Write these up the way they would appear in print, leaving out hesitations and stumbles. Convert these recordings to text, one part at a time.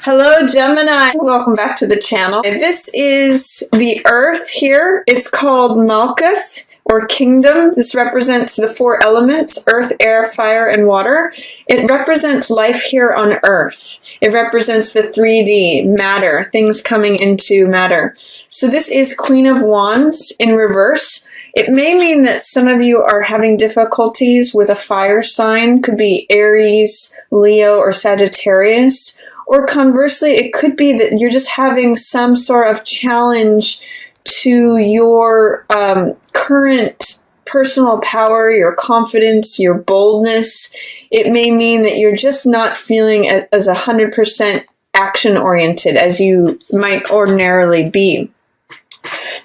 Hello, Gemini. Welcome back to the channel. This is the Earth here. It's called Malkuth, or Kingdom. This represents the four elements: earth, air, fire, and water. It represents life here on Earth. It represents the 3D, matter, things coming into matter. So this is Queen of Wands in reverse. It may mean that some of you are having difficulties with a fire sign. Could be Aries, Leo, or Sagittarius. Or conversely, it could be that you're just having some sort of challenge to your current personal power, your confidence, your boldness. It may mean that you're just not feeling as 100% action-oriented as you might ordinarily be.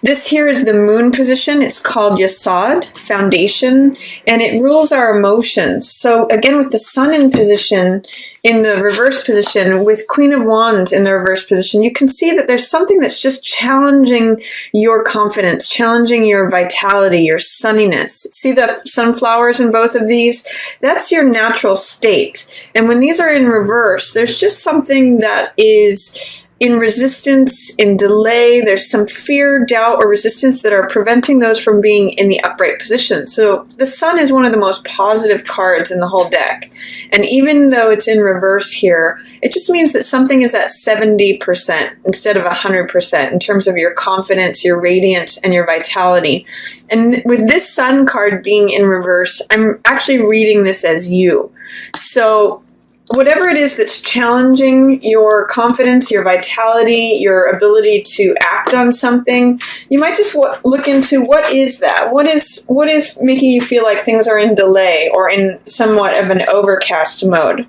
This here is the moon position. It's called Yasod, foundation, and it rules our emotions. So again, with the sun in position, in the reverse position, with Queen of Wands in the reverse position, you can see that there's something that's just challenging your confidence, challenging your vitality, your sunniness. See the sunflowers in both of these? That's your natural state. And when these are in reverse, there's just something that is in resistance, in delay. There's some fear, doubt, or resistance that are preventing those from being in the upright position. So the sun is one of the most positive cards in the whole deck. And even though it's in reverse here, it just means that something is at 70% instead of 100% in terms of your confidence, your radiance, and your vitality. And with this sun card being in reverse, I'm actually reading this as you. So whatever it is that's challenging your confidence, your vitality, your ability to act on something, you might just look into what is that? What is making you feel like things are in delay or in somewhat of an overcast mode?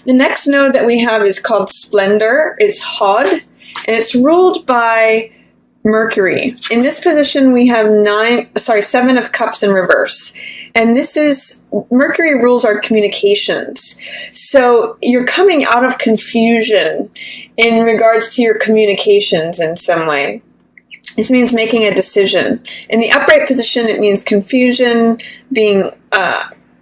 The next node that we have is called Splendor. It's Hod, and it's ruled by Mercury. In this position, we have 7 of Cups in reverse. And this is, Mercury rules our communications. So you're coming out of confusion in regards to your communications in some way. This means making a decision. In the upright position, it means confusion, being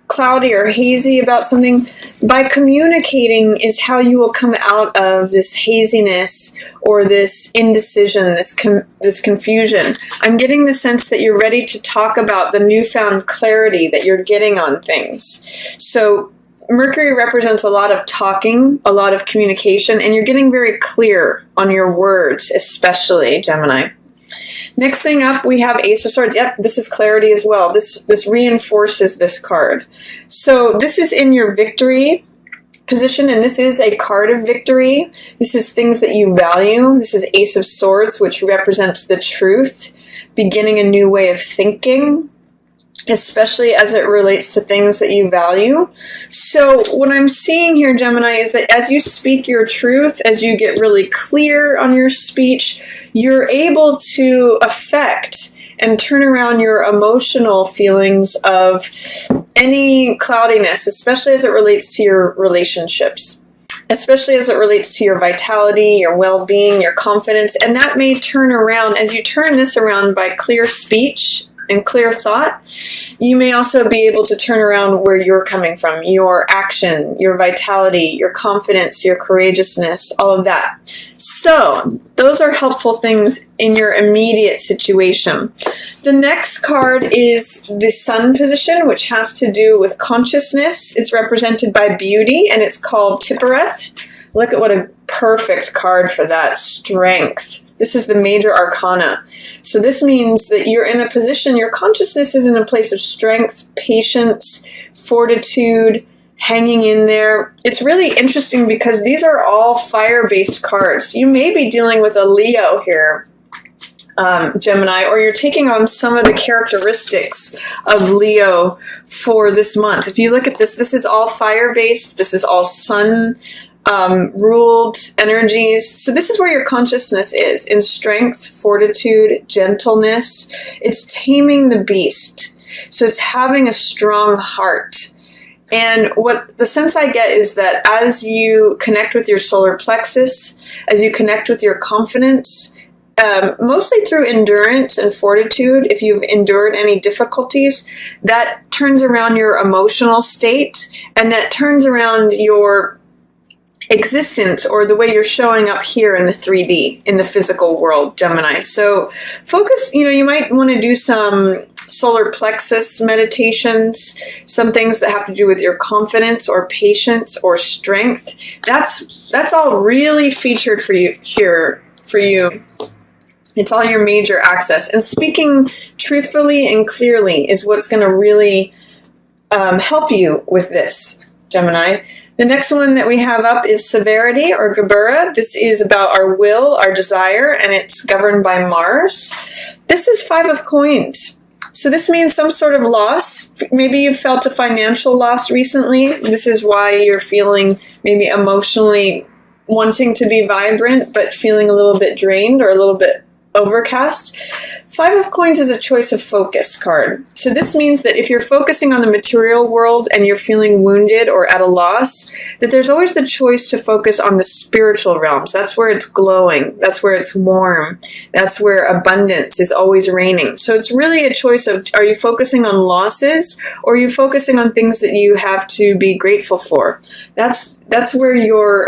cloudy or hazy about something. By communicating is how you will come out of this haziness or this indecision, this confusion. I'm getting the sense that you're ready to talk about the newfound clarity that you're getting on things. So Mercury represents a lot of talking, a lot of communication, and you're getting very clear on your words, especially Gemini. Next thing up, we have Ace of Swords. Yep, this is clarity as well. This reinforces this card. So this is in your victory position, and this is a card of victory. This is things that you value. This is Ace of Swords, which represents the truth, beginning a new way of thinking, especially as it relates to things that you value. So what I'm seeing here, Gemini, is that as you speak your truth, as you get really clear on your speech, you're able to affect and turn around your emotional feelings of any cloudiness, especially as it relates to your relationships, especially as it relates to your vitality, your well-being, your confidence. And that may turn around, as you turn this around by clear speech and clear thought, you may also be able to turn around where you're coming from, your action, your vitality, your confidence, your courageousness, all of that. So those are helpful things in your immediate situation. The next card is the Sun position, which has to do with consciousness. It's represented by beauty, and it's called Tippereth. Look at what a perfect card for that, strength. This is the major arcana. So this means that you're in a position, your consciousness is in a place of strength, patience, fortitude, hanging in there. It's really interesting because these are all fire-based cards. You may be dealing with a Leo here, Gemini, or you're taking on some of the characteristics of Leo for this month. If you look at this, this is all fire-based. This is all sun ruled energies. So this is where your consciousness is, in strength, fortitude, gentleness. It's taming the beast. So it's having a strong heart. And what the sense I get is that as you connect with your solar plexus, as you connect with your confidence, mostly through endurance and fortitude, if you've endured any difficulties, that turns around your emotional state, and that turns around your existence or the way you're showing up here in the 3D, in the physical world, Gemini. So focus, you might want to do some solar plexus meditations, some things that have to do with your confidence or patience or strength. That's all really featured for you here, for you. It's all your major access. And speaking truthfully and clearly is what's going to really help you with this, Gemini. The next one that we have up is severity or Gebura. This is about our will, our desire, and it's governed by Mars. This is 5 of coins. So this means some sort of loss. Maybe you felt a financial loss recently. This is why you're feeling maybe emotionally wanting to be vibrant, but feeling a little bit drained or a little bit overcast. 5 of coins is a choice of focus card. So this means that if you're focusing on the material world and you're feeling wounded or at a loss, that there's always the choice to focus on the spiritual realms. That's where it's glowing. That's where it's warm. That's where abundance is always reigning. So it's really a choice of, are you focusing on losses or are you focusing on things that you have to be grateful for? That's where your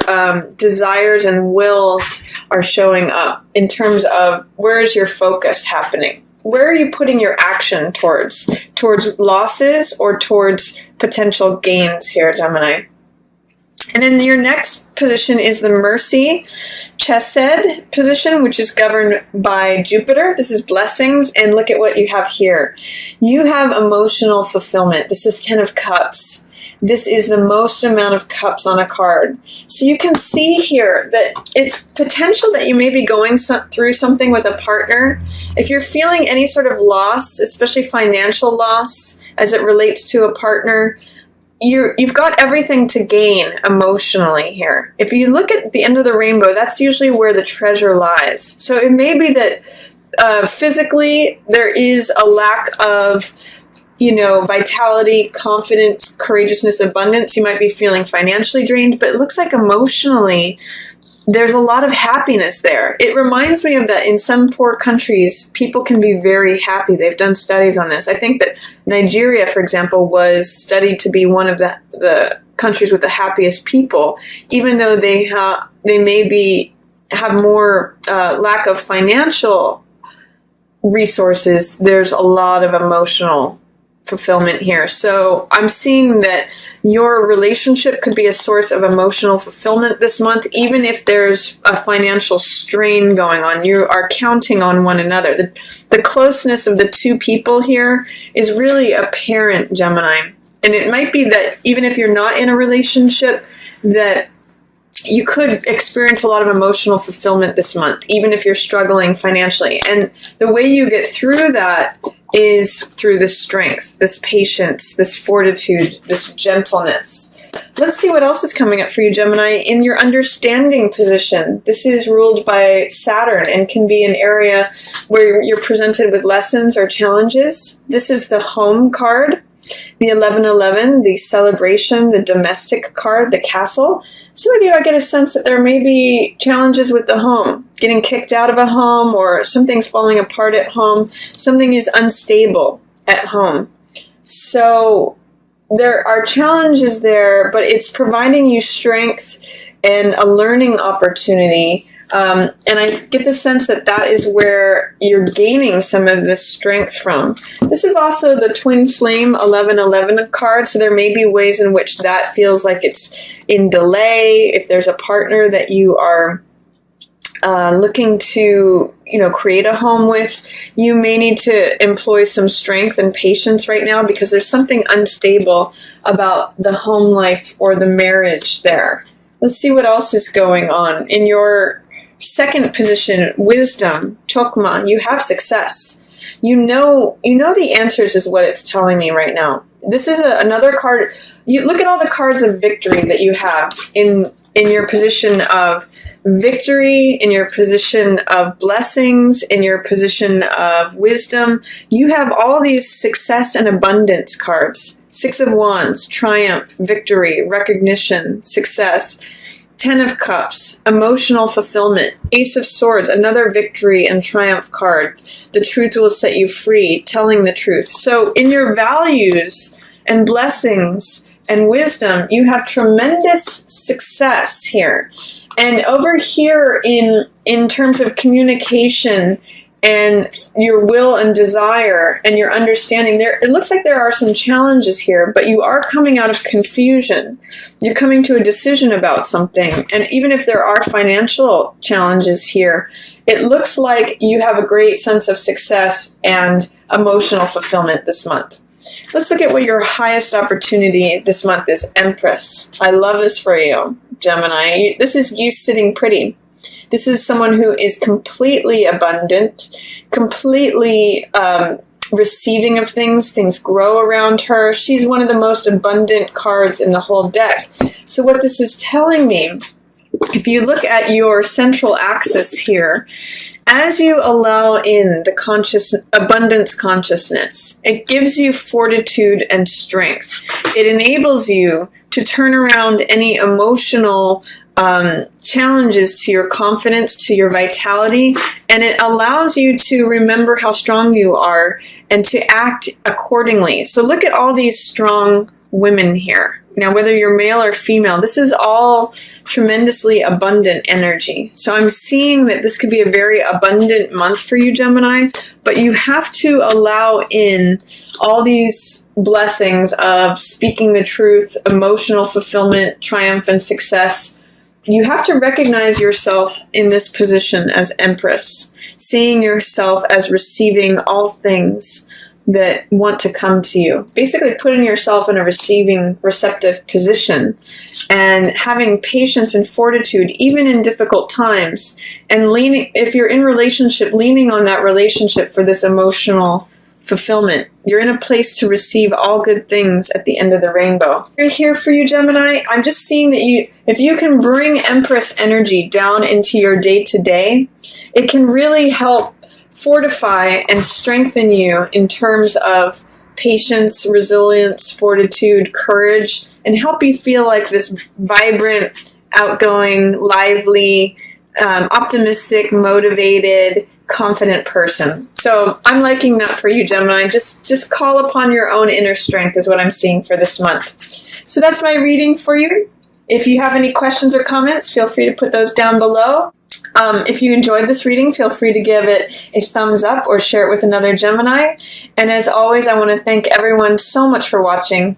desires and wills are showing up in terms of where is your focus happening? Where are you putting your action towards? Towards losses or towards potential gains here, Gemini? And then your next position is the Mercy Chesed position, which is governed by Jupiter. This is blessings, and look at what you have here. You have emotional fulfillment. This is 10 of Cups. This is the most amount of cups on a card. So you can see here that it's potential that you may be going through something with a partner. If you're feeling any sort of loss, especially financial loss as it relates to a partner, you've got everything to gain emotionally here. If you look at the end of the rainbow, that's usually where the treasure lies. So it may be that physically there is a lack of vitality, confidence, courageousness, abundance. You might be feeling financially drained, but it looks like emotionally there's a lot of happiness there. It reminds me of that in some poor countries, people can be very happy. They've done studies on this. I think that Nigeria, for example, was studied to be one of the countries with the happiest people, even though they maybe have more lack of financial resources. There's a lot of emotional fulfillment here. So I'm seeing that your relationship could be a source of emotional fulfillment this month, even if there's a financial strain going on. You are counting on one another. The closeness of the two people here is really apparent, Gemini. And it might be that even if you're not in a relationship, that you could experience a lot of emotional fulfillment this month, even if you're struggling financially. And the way you get through that is through this strength, this patience, this fortitude, this gentleness. Let's see what else is coming up for you, Gemini. In your understanding position, this is ruled by Saturn and can be an area where you're presented with lessons or challenges. This is the home card, the 1111, the celebration, the domestic card, the castle. Some of you, I get a sense that there may be challenges with the home, getting kicked out of a home, or something's falling apart at home. Something is unstable at home. So there are challenges there, but it's providing you strength and a learning opportunity. And I get the sense that that is where you're gaining some of this strength from. This is also the twin flame 1111 card, so there may be ways in which that feels like it's in delay. If there's a partner that you are looking to, create a home with, you may need to employ some strength and patience right now because there's something unstable about the home life or the marriage there. Let's see what else is going on. In your second position, wisdom, chokma, you have success. You know the answers is what it's telling me right now. This is another card. You look at all the cards of victory that you have in your position of victory, in your position of blessings, in your position of wisdom. You have all these success and abundance cards. 6 of Wands, triumph, victory, recognition, success. 10 of Cups, emotional fulfillment. Ace of Swords, another victory and triumph card. The truth will set you free, telling the truth. So in your values and blessings, and wisdom, you have tremendous success here. And over here in terms of communication and your will and desire and your understanding, it looks like there are some challenges here, but you are coming out of confusion. You're coming to a decision about something. And even if there are financial challenges here, it looks like you have a great sense of success and emotional fulfillment this month. Let's look at what your highest opportunity this month is, Empress. I love this for you, Gemini. This is you sitting pretty. This is someone who is completely abundant, completely receiving of things. Things grow around her. She's one of the most abundant cards in the whole deck. So what this is telling me, if you look at your central axis here, as you allow in the abundance consciousness, it gives you fortitude and strength. It enables you to turn around any emotional challenges to your confidence, to your vitality, and it allows you to remember how strong you are and to act accordingly. So look at all these strong women here. Now, whether you're male or female, this is all tremendously abundant energy. So I'm seeing that this could be a very abundant month for you, Gemini, but you have to allow in all these blessings of speaking the truth, emotional fulfillment, triumph, and success. You have to recognize yourself in this position as Empress, seeing yourself as receiving all things that want to come to you. Basically putting yourself in a receiving, receptive position and having patience and fortitude even in difficult times, and leaning, if you're in relationship, leaning on that relationship for this emotional fulfillment. You're in a place to receive all good things at the end of the rainbow. Right here for you, Gemini, I'm just seeing that if you can bring Empress energy down into your day-to-day, it can really help fortify and strengthen you in terms of patience, resilience, fortitude, courage, and help you feel like this vibrant, outgoing, lively, optimistic, motivated, confident person. So I'm liking that for you, Gemini. Just call upon your own inner strength is what I'm seeing for this month. So that's my reading for you. If you have any questions or comments, feel free to put those down below. If you enjoyed this reading, feel free to give it a thumbs up or share it with another Gemini. And as always, I want to thank everyone so much for watching.